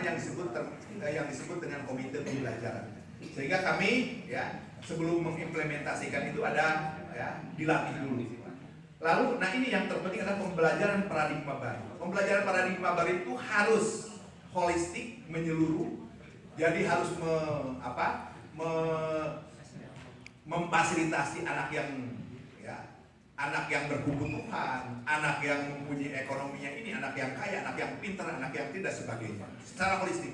yang disebut dengan komite pembelajaran. Sehingga kami ya sebelum mengimplementasikan itu ada ya dilatih dulu. Lalu, nah ini yang terpenting adalah pembelajaran paradigma baru. Pembelajaran paradigma baru itu harus holistik, menyeluruh. Jadi harus memfasilitasi anak yang berkebutuhan, anak yang mempunyai ekonominya ini, anak yang kaya, anak yang pintar, anak yang tidak sebagainya. Secara holistik.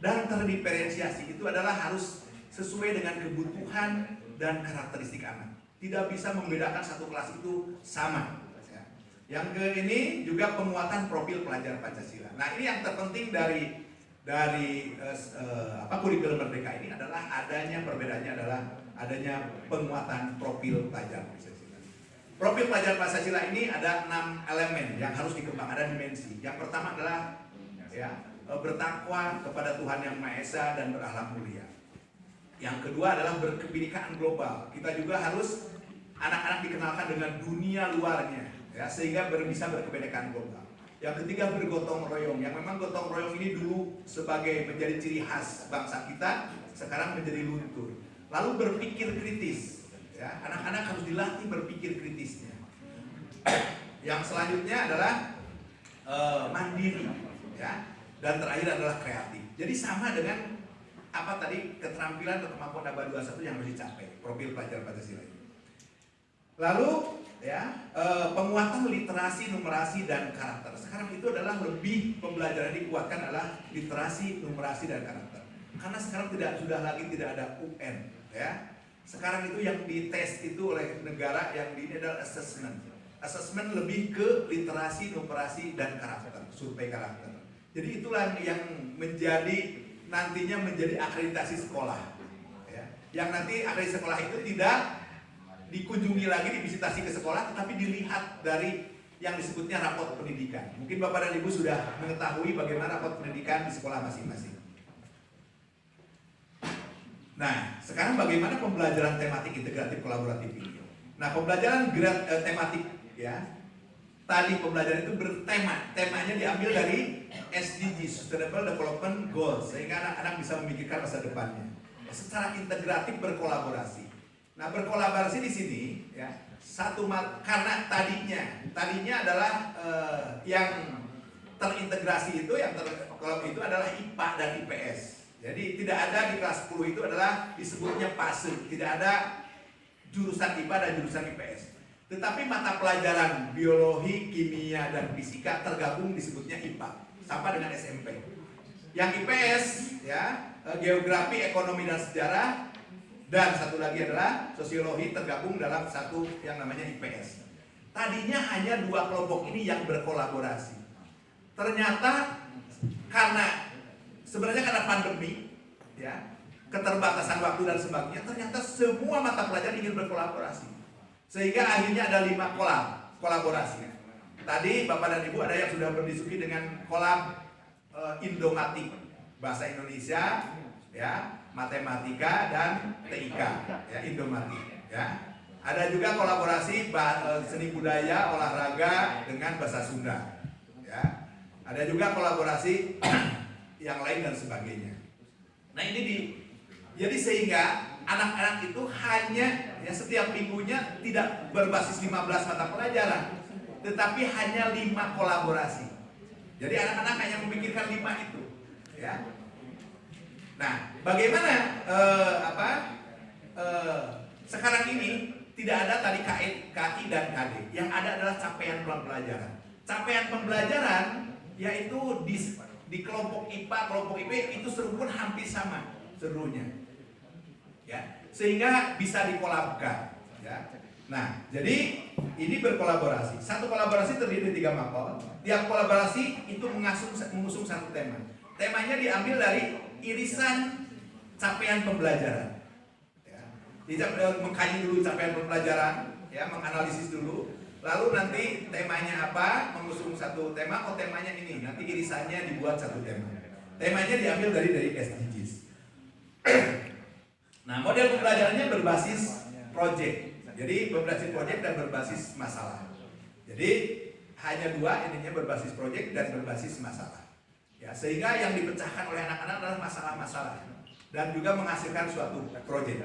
Dan terdiferensiasi itu adalah harus sesuai dengan kebutuhan dan karakteristik anak. Tidak bisa membedakan satu kelas itu sama. Yang ke ini juga penguatan profil pelajar Pancasila. Nah ini yang terpenting dari kurikulum Merdeka ini adalah perbedaannya adalah adanya penguatan profil pelajar Pancasila. Profil pelajar Pancasila ini ada 6 elemen yang harus dikembangkan, ada dimensi. Yang pertama adalah bertakwa kepada Tuhan Yang Maha Esa dan berakhlak mulia. Yang kedua adalah berkebinekaan global. Kita juga harus anak-anak dikenalkan dengan dunia luarnya, ya, sehingga bisa berkebinekaan global. Yang ketiga bergotong royong. Yang memang gotong royong ini dulu sebagai menjadi ciri khas bangsa kita, sekarang menjadi luntur. Lalu berpikir kritis. Ya, anak-anak harus dilatih berpikir kritisnya. Yang selanjutnya adalah mandiri, ya, dan terakhir adalah kreatif. Jadi sama dengan apa tadi keterampilan atau kemampuan ABA 21 yang harus dicapai profil pelajar Pancasila ini. Lalu ya penguatan literasi, numerasi dan karakter. Sekarang itu adalah lebih pembelajaran dikuatkan adalah literasi, numerasi dan karakter. Karena sekarang sudah lagi tidak ada UN, ya. Sekarang itu yang dites itu oleh negara yang ini adalah assessment. Assessment lebih ke literasi, numerasi dan karakter, survei karakter. Jadi itulah yang nantinya menjadi akreditasi sekolah. Ya. Yang nanti akreditasi sekolah itu tidak dikunjungi lagi, divisitasi ke sekolah, tetapi dilihat dari yang disebutnya raport pendidikan. Mungkin Bapak dan Ibu sudah mengetahui bagaimana raport pendidikan di sekolah masing-masing. Nah, sekarang bagaimana pembelajaran tematik integratif kolaboratif ini? Nah, pembelajaran tematik, ya, tadi pembelajaran itu temanya diambil dari SDG, Sustainable Development Goals, sehingga anak-anak bisa memikirkan masa depannya. Secara integratif berkolaborasi. Nah, berkolaborasi di sini, ya, karena tadinya adalah yang terintegrasi itu, kalau itu adalah IPA dan IPS. Jadi tidak ada di kelas 10 itu adalah disebutnya PASE, tidak ada jurusan IPA dan jurusan IPS. Tetapi mata pelajaran biologi, kimia dan fisika tergabung disebutnya IPA, sama dengan SMP. Yang IPS ya, geografi, ekonomi dan sejarah, dan satu lagi adalah sosiologi tergabung dalam satu yang namanya IPS. Tadinya hanya 2 kelompok ini yang berkolaborasi. Ternyata sebenarnya karena pandemi, ya, keterbatasan waktu dan sebagainya, ternyata semua mata pelajaran ingin berkolaborasi. Sehingga akhirnya ada 5 kolaborasi. Tadi Bapak dan Ibu ada yang sudah berdiskusi dengan kolab Indomatik, bahasa Indonesia, ya, matematika dan TIK, ya, Indomatik, ya. Ada juga kolaborasi seni budaya, olahraga dengan bahasa Sunda, ya. Ada juga kolaborasi yang lain dan sebagainya. Nah jadi sehingga anak-anak itu hanya ya setiap minggunya tidak berbasis 15 mata pelajaran, tetapi hanya 5 kolaborasi. Jadi anak-anak hanya memikirkan 5 itu, ya. Nah, bagaimana sekarang ini tidak ada tadi KI dan KD. Yang ada adalah capaian pembelajaran. Capaian pembelajaran yaitu di kelompok IPA, kelompok IP itu seru pun hampir sama serunya, ya, sehingga bisa dikolabkan, ya. Nah, jadi ini berkolaborasi. Satu kolaborasi terdiri dari 3 mapel. Tiap kolaborasi itu mengusung satu tema. Temanya diambil dari irisan capaian pembelajaran. Ya. Jadi mengkaji dulu capaian pembelajaran, ya, menganalisis dulu. Lalu nanti temanya apa, mengusung satu tema, temanya ini, nanti irisannya dibuat satu tema. Temanya diambil dari SDGs. Nah, model pembelajarannya berbasis project. Jadi berbasis project dan berbasis masalah. Jadi hanya 2, intinya berbasis project dan berbasis masalah. Ya, sehingga yang dipecahkan oleh anak-anak adalah masalah-masalah dan juga menghasilkan suatu proyek.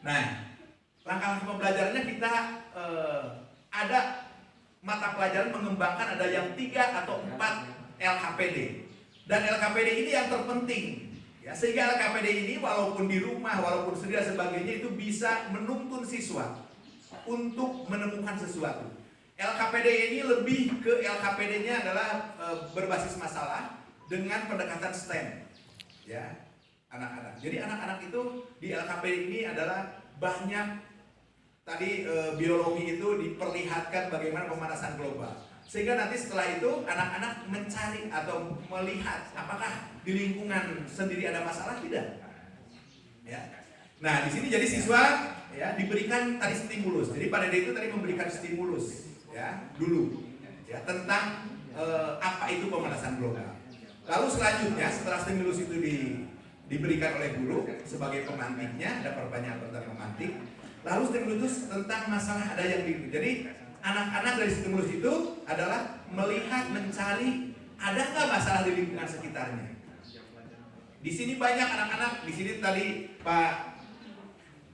Nah, langkah-langkah pembelajarannya kita ada mata pelajaran mengembangkan ada yang 3 atau 4 LKPD. Dan LKPD ini yang terpenting. Ya, sehingga LKPD ini walaupun di rumah, walaupun sendiri dan sebagainya itu bisa menuntun siswa untuk menemukan sesuatu. LKPD ini lebih ke LKPD-nya adalah berbasis masalah dengan pendekatan STEM. Ya, anak-anak. Jadi anak-anak itu di LKPD ini adalah banyak tadi biologi itu diperlihatkan bagaimana pemanasan global. Sehingga nanti setelah itu anak-anak mencari atau melihat apakah di lingkungan sendiri ada masalah tidak. Ya. Nah, di sini jadi siswa ya diberikan tadi stimulus. Jadi Pak Dede itu tadi memberikan stimulus ya dulu ya tentang apa itu pemanasan global. Lalu selanjutnya setelah stimulus itu diberikan oleh guru sebagai pemantiknya, ada pertanyaan tentang pemantik. Lalu stimulus tentang masalah ada yang di. Jadi anak-anak dari stimulus itu adalah melihat, mencari ada nggak masalah di lingkungan sekitarnya. Di sini banyak anak-anak. Di sini tadi Pak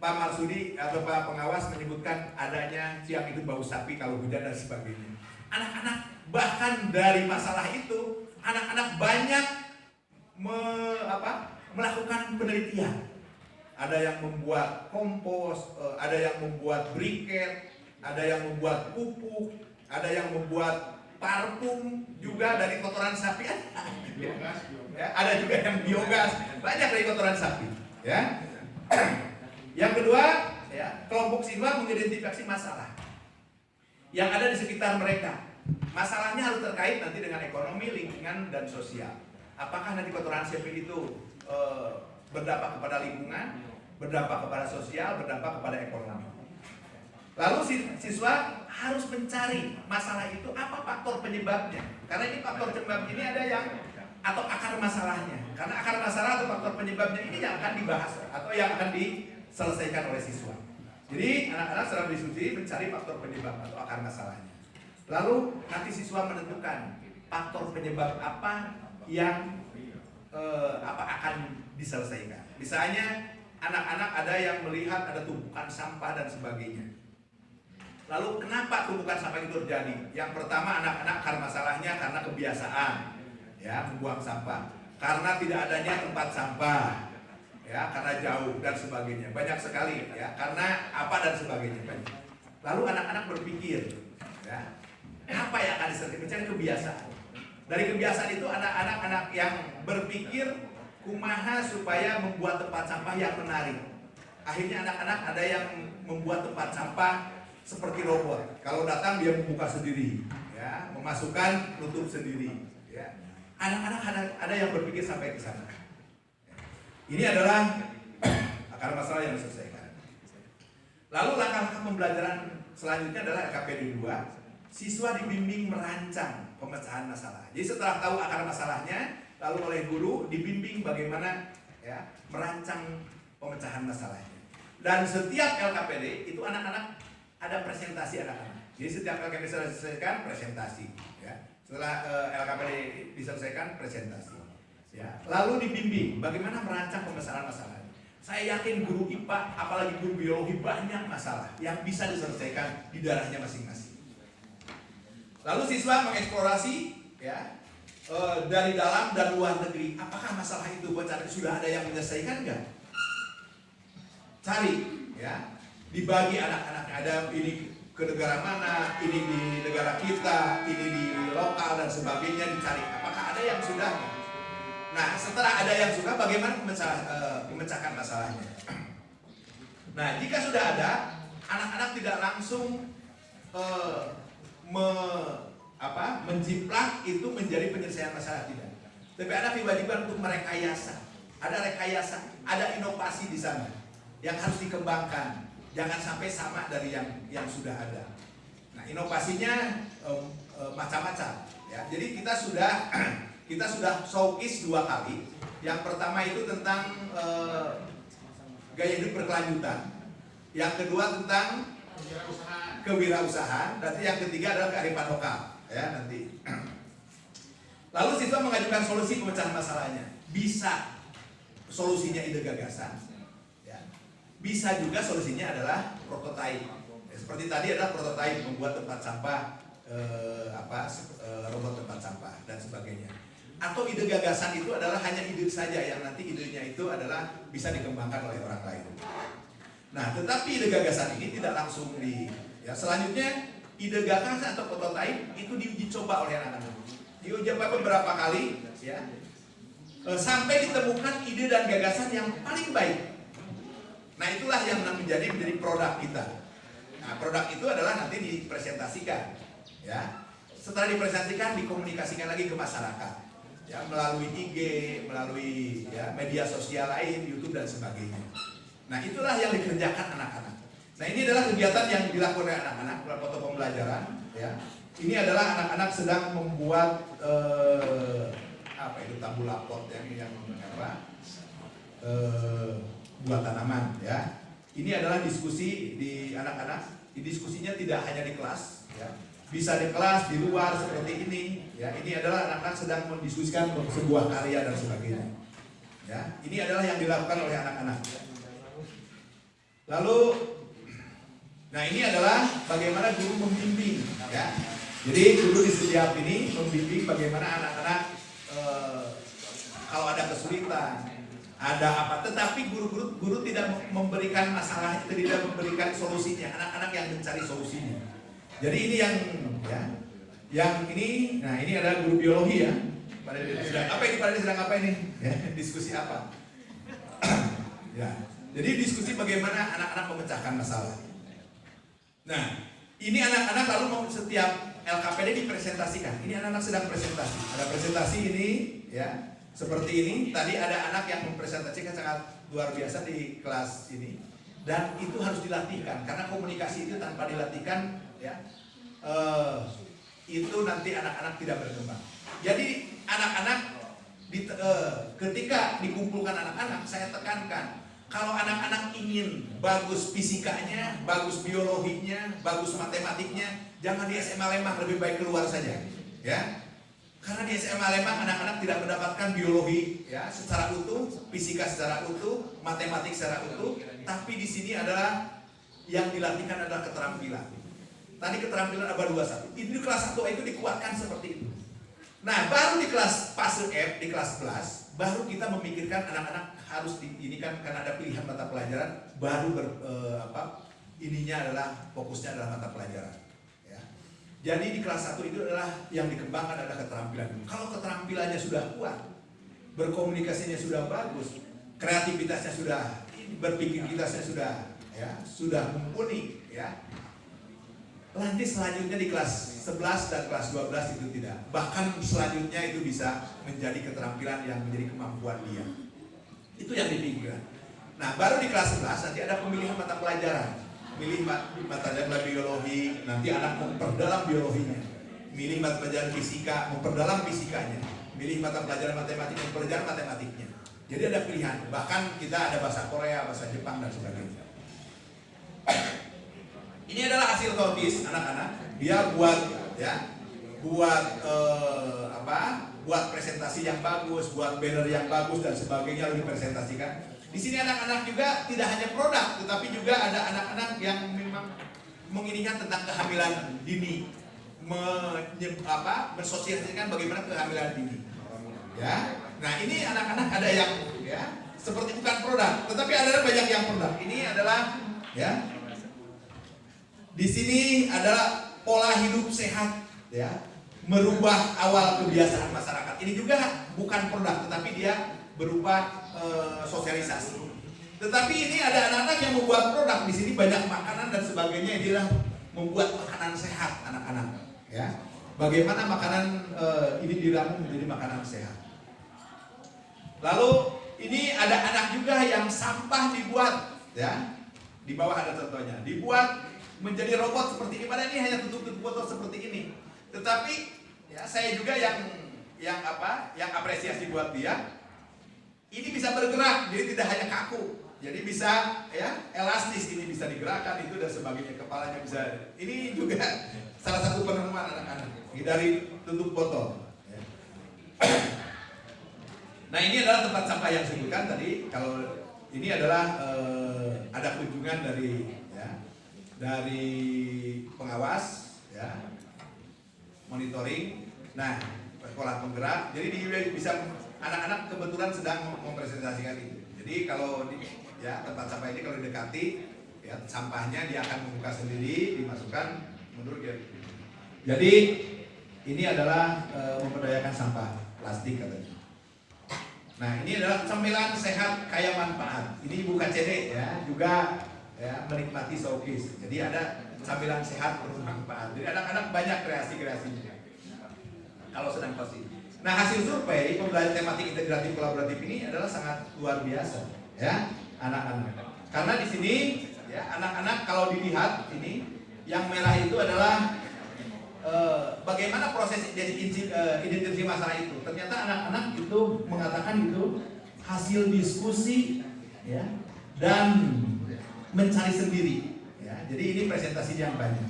Marsudi atau Pak Pengawas menyebutkan adanya siang itu bau sapi kalau hujan dan sebagainya. Anak-anak bahkan dari masalah itu anak-anak banyak melakukan penelitian. Ada yang membuat kompos, ada yang membuat briket, ada yang membuat pupuk, ada yang membuat parfum juga dari kotoran sapi. Ya, ada juga yang biogas, banyak dari kotoran sapi. Ya. Yang kedua, ya, kelompok siswa mengidentifikasi masalah yang ada di sekitar mereka. Masalahnya harus terkait nanti dengan ekonomi, lingkungan, dan sosial. Apakah nanti kotoran sapi itu berdampak kepada lingkungan, berdampak kepada sosial, berdampak kepada ekonomi. Lalu siswa harus mencari masalah itu apa faktor penyebabnya. Karena ini faktor penyebab ini ada yang atau akar masalahnya. Karena akar masalah atau faktor penyebabnya ini yang akan dibahas atau yang akan diselesaikan oleh siswa. Jadi anak-anak secara diskusi mencari faktor penyebab atau akar masalahnya. Lalu nanti siswa menentukan faktor penyebab apa yang akan diselesaikan. Misalnya anak-anak ada yang melihat ada tumpukan sampah dan sebagainya. Lalu kenapa tumpukan sampah itu terjadi? Yang pertama anak-anak akar masalahnya karena kebiasaan ya membuang sampah, karena tidak adanya tempat sampah, ya karena jauh dan sebagainya. Banyak sekali ya karena apa dan sebagainya. Lalu anak-anak berpikir ya apa yang akan diselesaikan, mencari kebiasaan. Dari kebiasaan itu anak-anak yang berpikir kumaha supaya membuat tempat sampah yang menarik. Akhirnya anak-anak ada yang membuat tempat sampah seperti robot. Kalau datang dia membuka sendiri, ya, memasukkan, tutup sendiri. Ya. Anak-anak ada yang berpikir sampai ke sana. Ini adalah akar masalah yang diselesaikan. Lalu langkah-langkah pembelajaran selanjutnya adalah LKPD 2. Siswa dibimbing merancang pemecahan masalah. Jadi setelah tahu akar masalahnya, lalu oleh guru dibimbing bagaimana ya merancang pemecahan masalahnya. Dan setiap LKPD itu anak-anak ada presentasi anak-anak. Jadi setiap LKPD diselesaikan presentasi. Ya. Setelah LKPD diselesaikan presentasi. Ya. Lalu dibimbing bagaimana merancang pemecahan masalah. Saya yakin guru IPA, apalagi guru biologi banyak masalah yang bisa diselesaikan di daerahnya masing-masing. Lalu siswa mengeksplorasi ya dari dalam dan luar negeri. Apakah masalah itu sudah ada yang menyelesaikan enggak? Cari ya. Dibagi anak-anaknya, ada ini ke negara mana, ini di negara kita, ini di lokal dan sebagainya, dicari apakah ada yang sudah. Nah setelah ada yang sudah, bagaimana memecahkan masalahnya. Nah jika sudah ada, anak-anak tidak langsung menjiplak itu menjadi penyelesaian masalah, tidak. Tapi ada kewajiban untuk merekayasa. Ada rekayasa, ada inovasi di sana yang harus dikembangkan. Jangan sampai sama dari yang sudah ada. Nah, inovasinya macam-macam. Ya, jadi kita sudah showcase 2 kali. Yang pertama itu tentang gaya hidup berkelanjutan. Yang kedua tentang kewirausahaan. Nanti yang ketiga adalah kearifan lokal. Ya nanti. Lalu siswa mengajukan solusi pemecahan masalahnya. Bisa solusinya ide gagasan, ya. Bisa juga solusinya adalah prototipe. Ya, seperti tadi adalah prototipe membuat tempat sampah, robot tempat sampah dan sebagainya. Atau ide gagasan itu adalah hanya ide saja yang nanti idenya itu adalah bisa dikembangkan oleh orang lain. Nah, tetapi ide gagasan ini tidak langsung selanjutnya ide gagasan atau prototipe itu diuji coba oleh anak-anak. Diuji coba beberapa kali, ya, sampai ditemukan ide dan gagasan yang paling baik. Nah, itulah yang menjadi produk kita. Nah, produk itu adalah nanti dipresentasikan, ya. Setelah dipresentasikan, dikomunikasikan lagi ke masyarakat, ya, melalui IG, melalui media sosial lain, YouTube dan sebagainya. Nah, itulah yang dikerjakan anak-anak. Nah, ini adalah kegiatan yang dilakukan oleh anak-anak dalam foto pembelajaran, ya. Ini adalah anak-anak sedang membuat tabula pot buat tanaman, ya. Ini adalah diskusi di anak-anak. Diskusinya tidak hanya di kelas, ya. Bisa di kelas, di luar seperti ini, ya. Ini adalah anak-anak sedang mendiskusikan sebuah karya dan sebagainya, ya. Ini adalah yang dilakukan oleh anak-anak. Lalu, nah ini adalah bagaimana guru membimbing, ya. Jadi guru di setiap ini membimbing bagaimana anak-anak kalau ada kesulitan, ada apa, tetapi guru tidak memberikan masalah itu, tidak memberikan solusinya. Anak-anak yang mencari solusinya. Jadi ini yang ini, nah ini adalah guru biologi, ya. Sedang apa ini? Ya, diskusi apa? Ya. Jadi diskusi bagaimana anak-anak memecahkan masalah. Nah, ini anak-anak lalu setiap LKPD dipresentasikan. Ini anak-anak sedang presentasi. Ada presentasi ini, ya, seperti ini. Tadi ada anak yang mempresentasikan sangat luar biasa di kelas ini. Dan itu harus dilatihkan karena komunikasi itu tanpa dilatihkan, ya, itu nanti anak-anak tidak berkembang. Jadi anak-anak ketika dikumpulkan anak-anak, saya tekankan. Kalau anak-anak ingin bagus fisikanya, bagus biologinya, bagus matematiknya, jangan di SMA Lembang, lebih baik keluar saja, ya. Karena di SMA Lembang anak-anak tidak mendapatkan biologi, ya, secara utuh, fisika secara utuh, matematik secara utuh, tapi di sini adalah yang dilatihkan adalah keterampilan. Tadi keterampilan abad 21. Itu di kelas 1 itu dikuatkan seperti itu. Nah, baru di kelas fase F, di kelas 11, baru kita memikirkan anak-anak harus ini kan karena ada pilihan mata pelajaran, baru ininya adalah fokusnya adalah mata pelajaran, ya. Jadi di kelas 1 itu adalah yang dikembangkan adalah keterampilan. Kalau keterampilannya sudah kuat, berkomunikasinya sudah bagus, kreativitasnya sudah, berpikiritasnya sudah mumpuni, ya. Nanti selanjutnya di kelas 11 dan kelas 12 itu tidak. Bahkan selanjutnya itu bisa menjadi keterampilan yang menjadi kemampuan dia. Itu yang dipikirkan. Nah, baru di kelas 11 nanti ada pemilihan mata pelajaran. Milih mata pelajaran biologi, nanti anak memperdalam biologinya. Milih mata pelajaran fisika, memperdalam fisikanya. Milih mata pelajaran matematik, memperdalam matematiknya. Jadi ada pilihan. Bahkan kita ada bahasa Korea, bahasa Jepang dan sebagainya. Ini adalah hasil topis anak-anak. Dia buat buat presentasi yang bagus, buat banner yang bagus dan sebagainya lalu dipresentasikan. Di sini anak-anak juga tidak hanya produk, tetapi juga ada anak-anak yang memang menginginkan tentang kehamilan dini, mensosialisasikan bagaimana kehamilan dini. Ya, nah ini anak-anak ada yang seperti bukan produk, tetapi ada banyak yang produk. Ini adalah di sini adalah pola hidup sehat, ya, merubah awal kebiasaan masyarakat. Ini juga bukan produk, tetapi dia berupa sosialisasi. Tetapi ini ada anak-anak yang membuat produk. Di sini banyak makanan dan sebagainya. Dia membuat makanan sehat anak-anak. Ya, bagaimana makanan ini diramu menjadi makanan sehat. Lalu ini ada anak juga yang sampah dibuat, ya. Di bawah ada contohnya. Dibuat menjadi robot seperti ini. Padahal ini hanya tutup botol seperti ini. Tetapi ya saya juga yang apresiasi buat dia. Ini bisa bergerak, jadi tidak hanya kaku. Jadi bisa elastis, ini bisa digerakkan itu dan sebagainya. Kepalanya bisa. Ini juga salah satu penemuan anak-anak dari tutup botol. Ya. Nah ini adalah tempat sampah yang saya sebutkan tadi. Kalau ini adalah ada kunjungan dari pengawas, ya, monitoring. Nah, sekolah penggerak. Jadi bisa anak-anak kebetulan sedang mempresentasikan itu. Jadi kalau tempat sampah ini kalau didekati, ya sampahnya dia akan membuka sendiri, dimasukkan menurut dia. Jadi ini adalah memberdayakan sampah plastik katanya. Nah ini adalah cemilan sehat kaya manfaat. Ini bukan CD ya, juga ya menikmati showcase. Jadi ada camilan sehat bermanfaat. Jadi anak-anak banyak kreasi-kreasinya kalau sedang positif. Nah hasil survei pembelajaran tematik integratif kolaboratif ini adalah sangat luar biasa ya anak-anak. Karena di sini ya anak-anak kalau dilihat ini yang merah itu adalah bagaimana proses identifikasi masalah itu. Ternyata anak-anak itu mengatakan itu hasil diskusi ya dan mencari sendiri ya. Jadi ini presentasi yang banyak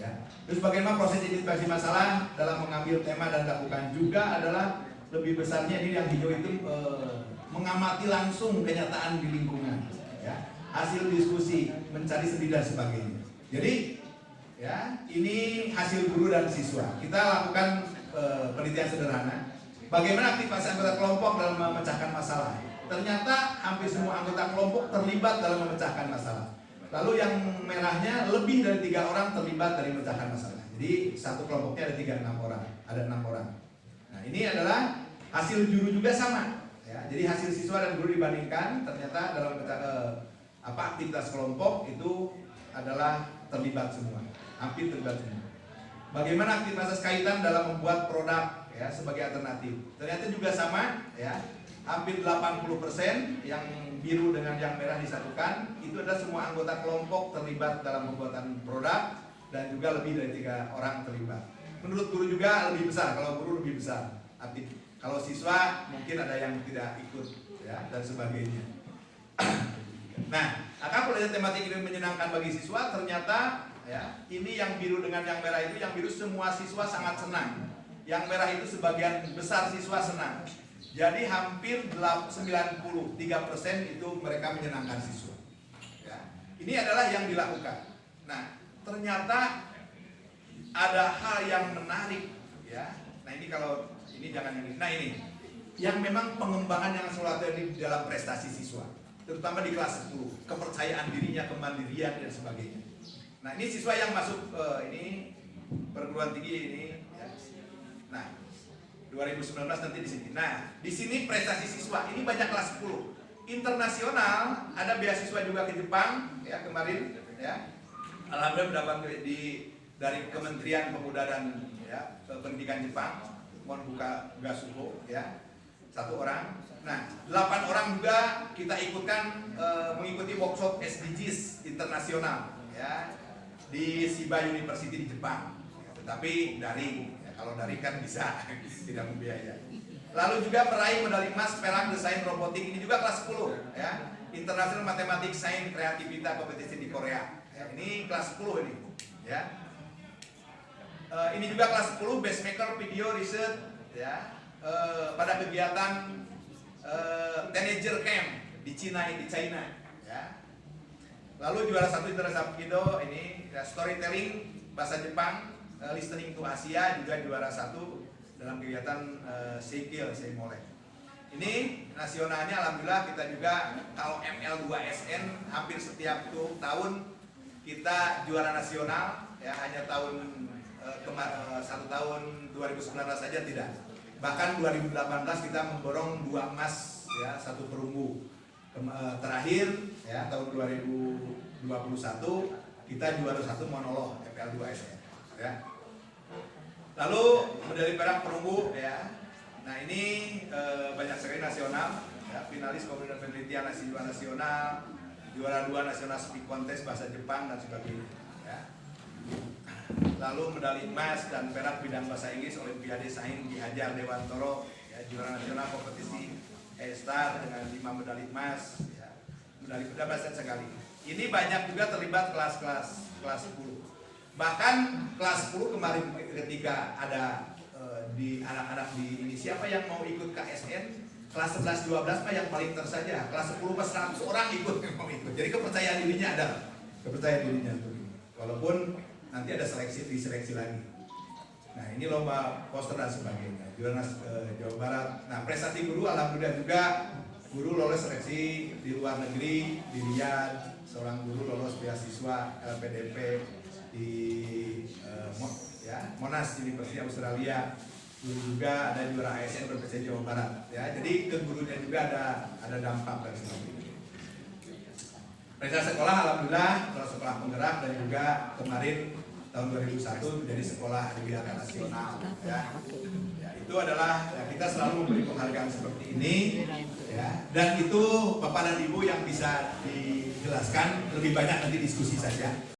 ya. Terus bagaimana proses identifikasi masalah dalam mengambil tema dan lakukan juga adalah lebih besarnya ini yang hijau itu mengamati langsung kenyataan di lingkungan ya. Hasil diskusi, mencari sendiri dan sebagainya. Jadi ya, ini hasil guru dan siswa. Kita lakukan penelitian sederhana. Bagaimana aktivitas anggota kelompok dalam memecahkan masalah? Ternyata hampir semua anggota kelompok terlibat dalam memecahkan masalah. Lalu yang merahnya lebih dari 3 orang terlibat dari memecahkan masalah. Jadi satu kelompoknya ada 6 orang, ada 6 orang. Nah ini adalah hasil juru juga sama. Ya, jadi hasil siswa dan guru dibandingkan, ternyata dalam aktivitas kelompok itu adalah terlibat semua. Hampir terlibat semua. Bagaimana aktivitas kaitan dalam membuat produk ya sebagai alternatif? Ternyata juga sama ya. Hampir 80% yang biru dengan yang merah disatukan itu adalah semua anggota kelompok terlibat dalam pembuatan produk dan juga lebih dari 3 orang terlibat. Menurut guru juga lebih besar, kalau guru lebih besar aktif. Kalau siswa mungkin ada yang tidak ikut ya dan sebagainya. Nah, akan pelajaran tematik ini menyenangkan bagi siswa. Ternyata ya, ini yang biru dengan yang merah itu, yang biru semua siswa sangat senang. Yang merah itu sebagian besar siswa senang. Jadi hampir 93% itu mereka menyenangkan siswa. Ya. Ini adalah yang dilakukan. Nah, ternyata ada hal yang menarik ya. Nah, ini kalau ini jangan ini. Nah, ini yang memang pengembangan yang selalu ada di dalam prestasi siswa, terutama di kelas 10, kepercayaan dirinya, kemandirian dan sebagainya. Nah, ini siswa yang masuk ini perguruan tinggi ini ya. Nah, 2019 nanti di sini. Nah, di sini prestasi siswa ini banyak kelas 10. Internasional ada beasiswa juga ke Jepang ya kemarin ya. Alhamdulillah mendapat dari Kementerian Pemuda dan ya, Pendidikan Jepang buka Gasuho ya. 1 orang. Nah, 8 orang juga kita ikutkan mengikuti workshop SDGs internasional ya di Shiba University di Jepang. Tetapi daring. Kalau dari kan bisa tidak membiayai. Lalu juga meraih medali emas perak desain robotik, ini juga kelas 10 ya. International Mathematics Science Kreativitas kompetisi di Korea. Ya, ini kelas 10 ini ya. Ini juga kelas 10 Best Maker Video Research ya. Pada kegiatan Teenager Camp di China ya. Lalu juara 1 internasional video ini ya, storytelling bahasa Jepang. Listening to Asia juga juara 1 dalam kegiatan Seimole. Ini nasionalnya alhamdulillah kita juga kalau ML2SN hampir setiap tahun kita juara nasional ya, hanya satu tahun 2019 saja tidak. Bahkan 2018 kita memborong 2 emas ya, 1 perunggu. Terakhir ya tahun 2021 kita juara 1 monolog ML2SN. Ya. Lalu medali perak perunggu ya. Nah ini banyak sekali nasional ya, finalis komunitas penelitian nasional, juara 2 nasional speak contest bahasa Jepang dan sebagainya ya. Lalu medali emas dan perak bidang bahasa Inggris Olimpiade Sains Ki Hajar Dewantoro ya, juara nasional kompetisi E-Star dengan 5 medali emas ya. Medali bahasa sekali. Ini banyak juga terlibat kelas 10. Bahkan kelas 10 kemarin ketika ada di anak-anak di ini, siapa yang mau ikut KSN kelas 11-12 mah yang paling tersaja, kelas 10 mah 100 orang ikut yang mau ikut. Jadi kepercayaan dirinya ada, kepercayaan dirinya tuh. Walaupun nanti ada diseleksi lagi. Nah ini lomba poster dan sebagainya, Jurnas Jawa Barat. Nah prestasi guru alhamdulillah juga, guru lolos seleksi di luar negeri, di Riyadh, seorang guru lolos beasiswa LPDP di Monash University Australia. Guru juga ada juara ASN berprestasi Jawa Barat. Ya, jadi ke gurunya juga ada dampak dari semua ini. Prestasi sekolah alhamdulillah, sekolah penggerak dan juga kemarin tahun 2001 menjadi sekolah adiwiyata nasional. Ya, itu adalah kita selalu memberi penghargaan seperti ini. Ya, dan itu Bapak dan Ibu yang bisa dijelaskan lebih banyak nanti diskusi saja.